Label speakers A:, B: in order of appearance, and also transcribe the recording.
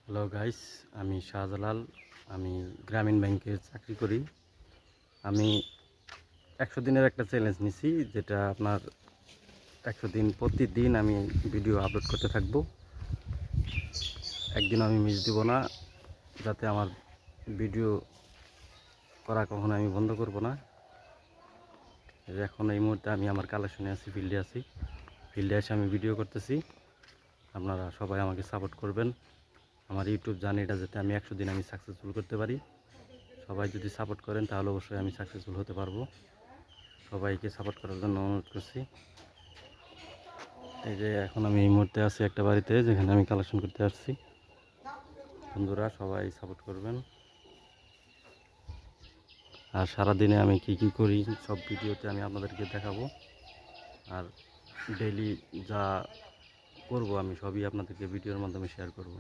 A: Hello guys, আমি শাহজালাল। আমি গ্রামীণ ব্যাংকে চাকরি করি। আমি 100 দিনের একটা চ্যালেঞ্জ নিছি, যেটা আপনার 100 দিন প্রতিদিন আমি ভিডিও আপলোড করতে থাকবো। একদিন আমি মিস দিব না, যাতে আমার ভিডিও করা কখনো আমি বন্ধ করব না। এখন এই মুহূর্তে আমি আমার কালেকশনে আছি, ফিল্ডে এসে আমি ভিডিও করতেছি। আপনারা সবাই আমাকে সাপোর্ট করবেন। আমার ইউটিউব জার্নিটা যাতে আমি 100 দিন আমি সাকসেসফুল করতে পারি। সবাই যদি সাপোর্ট করেন তাহলে অবশ্যই আমি সাকসেসফুল হতে পারবো। সবাইকে সাপোর্ট করার জন্য অনুরোধ করছি। এই যে এখন আমি এই মুহূর্তে আছি একটা বাড়িতে, যেখানে আমি কালেকশন করতে আসছি। বন্ধুরা সবাই সাপোর্ট করবেন। আর সারাদিনে আমি কি কি করি সব ভিডিওতে আমি আপনাদেরকে দেখাবো। আর ডেইলি যা করব আমি সবই আপনাদেরকে ভিডিওর মাধ্যমে শেয়ার করব।